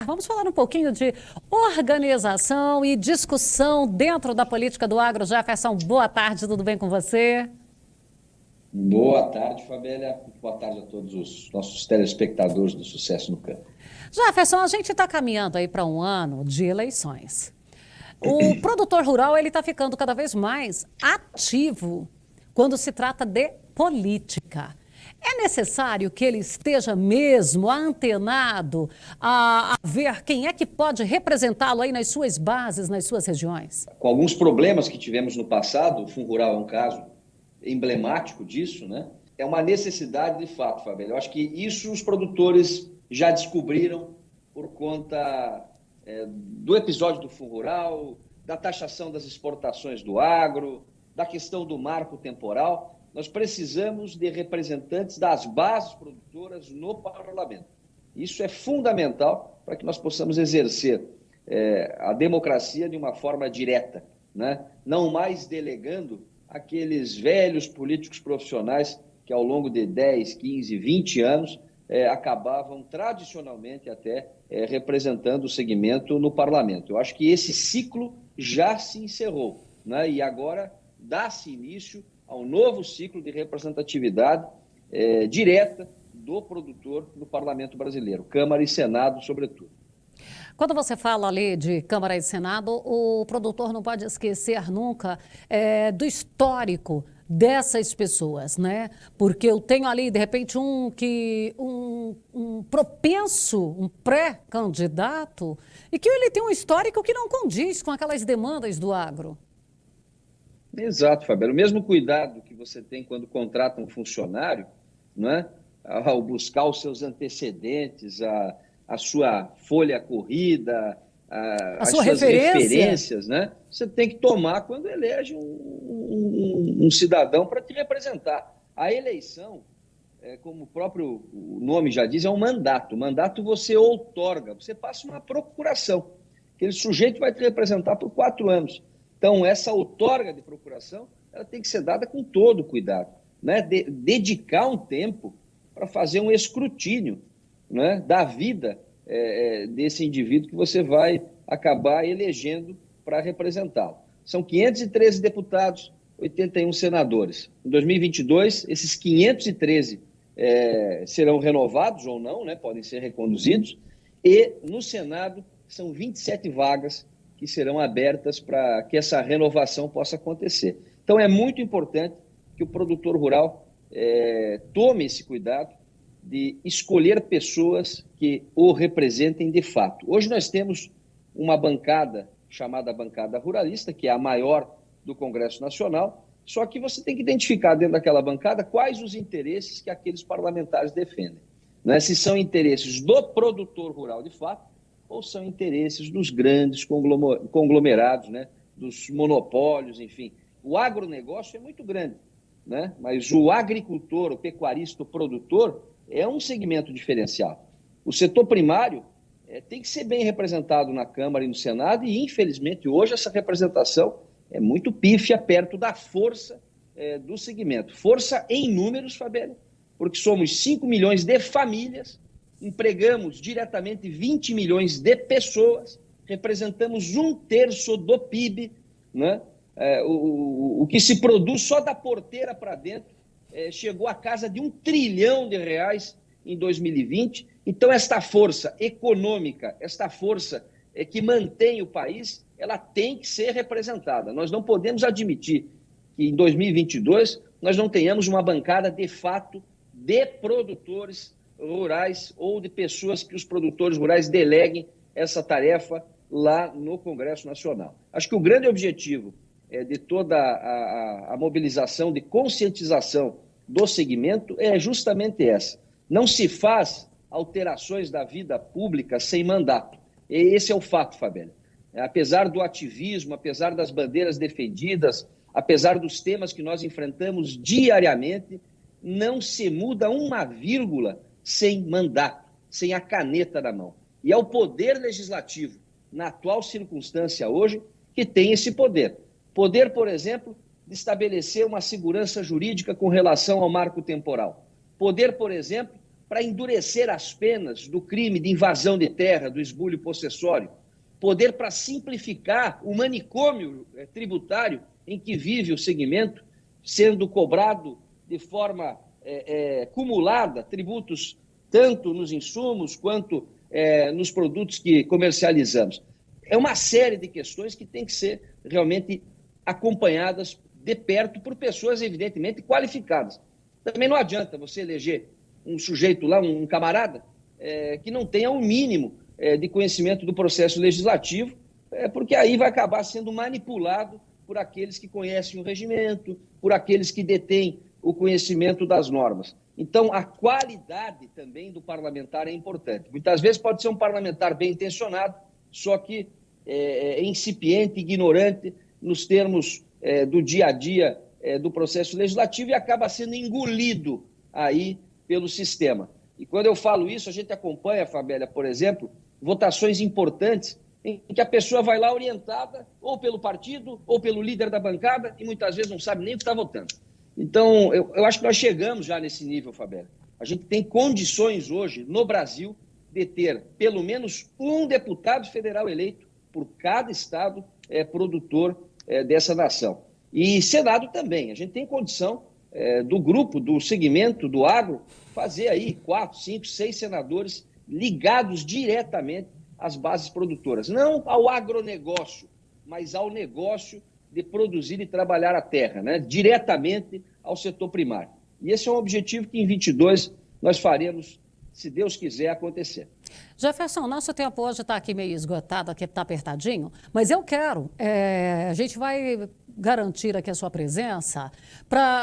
Vamos falar um pouquinho de organização e discussão dentro da política do agro. Jefferson, boa tarde, tudo bem com você? Boa tarde, Fabélia. Boa tarde a todos os nossos telespectadores do Sucesso no Campo. Jefferson, a gente está caminhando aí para um ano de eleições. O produtor rural ele está ficando cada vez mais ativo quando se trata de política. É necessário que ele esteja mesmo antenado a ver quem é que pode representá-lo aí nas suas bases, nas suas regiões? Com alguns problemas que tivemos no passado, o Fundo Rural é um caso emblemático disso, né? É uma necessidade de fato, Fabélia. Eu acho que isso os produtores já descobriram por conta do episódio do Fundo Rural, da taxação das exportações do agro, da questão do marco temporal. Nós precisamos de representantes das bases produtoras no parlamento. Isso é fundamental para que nós possamos exercer a democracia de uma forma direta, né? Não mais delegando aqueles velhos políticos profissionais que ao longo de 10, 15, 20 anos acabavam tradicionalmente até representando o segmento no parlamento. Eu acho que esse ciclo já se encerrou, né? E agora dá-se início ao novo ciclo de representatividade direta do produtor no parlamento brasileiro, Câmara e Senado, sobretudo. Quando você fala ali de Câmara e Senado, o produtor não pode esquecer nunca do histórico dessas pessoas, né? Porque eu tenho ali, de repente, um propenso, um pré-candidato, e que ele tem um histórico que não condiz com aquelas demandas do agro. Exato, Fabiano. O mesmo cuidado que você tem quando contrata um funcionário, não é? Ao buscar os seus antecedentes, a sua folha corrida, A as sua suas referência? referências, né? Você tem que tomar quando elege um cidadão para te representar. A eleição, como o próprio nome já diz, é um mandato. O mandato você outorga, você passa uma procuração. Aquele sujeito vai te representar por 4 anos. Então, essa outorga de procuração, ela tem que ser dada com todo cuidado, né? Dedicar um tempo para fazer um escrutínio, né, da vida desse indivíduo que você vai acabar elegendo para representá-lo. São 513 deputados, 81 senadores. Em 2022, esses 513 serão renovados ou não, né, podem ser reconduzidos, e no Senado são 27 vagas que serão abertas para que essa renovação possa acontecer. Então, é muito importante que o produtor rural tome esse cuidado de escolher pessoas que o representem de fato. Hoje nós temos uma bancada chamada Bancada Ruralista, que é a maior do Congresso Nacional, só que você tem que identificar dentro daquela bancada quais os interesses que aqueles parlamentares defendem, né? Se são interesses do produtor rural de fato, ou são interesses dos grandes conglomerados, né? Dos monopólios, enfim. O agronegócio é muito grande, né? Mas o agricultor, o pecuarista, o produtor é um segmento diferenciado. O setor primário tem que ser bem representado na Câmara e no Senado e, infelizmente, hoje essa representação é muito pífia perto da força do segmento. Força em números, Fabélia, porque somos 5 milhões de famílias, empregamos diretamente 20 milhões de pessoas, representamos 1/3 do PIB, né? O que se produz só da porteira para dentro chegou à casa de R$ 1 trilhão em 2020. Então, esta força econômica, esta força que mantém o país, ela tem que ser representada. Nós não podemos admitir que em 2022 nós não tenhamos uma bancada de fato de produtores rurais ou de pessoas que os produtores rurais deleguem essa tarefa lá no Congresso Nacional. Acho que o grande objetivo de toda a mobilização de conscientização do segmento é justamente essa. Não se faz alterações da vida pública sem mandato. E esse é o fato, Fabélia. Apesar do ativismo, apesar das bandeiras defendidas, apesar dos temas que nós enfrentamos diariamente, não se muda uma vírgula sem mandato, sem a caneta na mão. E é o poder legislativo, na atual circunstância hoje, que tem esse poder. Poder, por exemplo, de estabelecer uma segurança jurídica com relação ao marco temporal. Poder, por exemplo, para endurecer as penas do crime de invasão de terra, do esbulho possessório, poder para simplificar o manicômio tributário em que vive o segmento, sendo cobrado de forma cumulada tributos tanto nos insumos quanto nos produtos que comercializamos. É uma série de questões que tem que ser realmente acompanhadas de perto por pessoas, evidentemente, qualificadas. Também não adianta você eleger um sujeito lá, um camarada, que não tenha o mínimo de conhecimento do processo legislativo, porque aí vai acabar sendo manipulado por aqueles que conhecem o regimento, por aqueles que detêm o conhecimento das normas. Então, a qualidade também do parlamentar é importante. Muitas vezes pode ser um parlamentar bem intencionado, só que incipiente, ignorante nos termos do dia a dia do processo legislativo e acaba sendo engolido aí pelo sistema. E quando eu falo isso, a gente acompanha, Fabélia, por exemplo, votações importantes em que a pessoa vai lá orientada ou pelo partido ou pelo líder da bancada e muitas vezes não sabe nem o que está votando. Então, eu acho que nós chegamos já nesse nível, Fabélia. A gente tem condições hoje, no Brasil, de ter pelo menos um deputado federal eleito por cada estado produtor dessa nação. E Senado também. A gente tem condição do grupo, do segmento, do agro, fazer aí 4, 5, 6 senadores ligados diretamente às bases produtoras. Não ao agronegócio, mas ao negócio de produzir e trabalhar a terra, né? Diretamente ao setor primário. E esse é um objetivo que em 22 nós faremos, se Deus quiser, acontecer. Jefferson, nosso tempo hoje está aqui meio esgotado, aqui está apertadinho, mas eu quero, a gente vai garantir aqui a sua presença,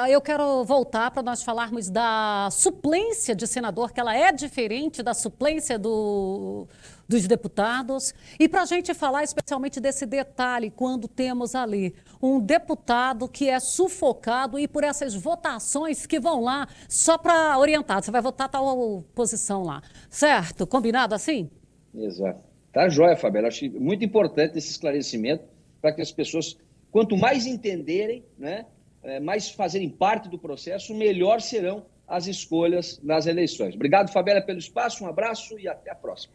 eu quero voltar para nós falarmos da suplência de senador, que ela é diferente da suplência dos deputados, e para a gente falar especialmente desse detalhe, quando temos ali um deputado que é sufocado e por essas votações que vão lá só para orientar, você vai votar tal posição lá, certo? Combinado assim? Exato. Tá joia, Fabíola. Acho muito importante esse esclarecimento para que as pessoas, quanto mais entenderem, né, mais fazerem parte do processo, melhor serão as escolhas nas eleições. Obrigado, Fabíola, pelo espaço, um abraço e até a próxima.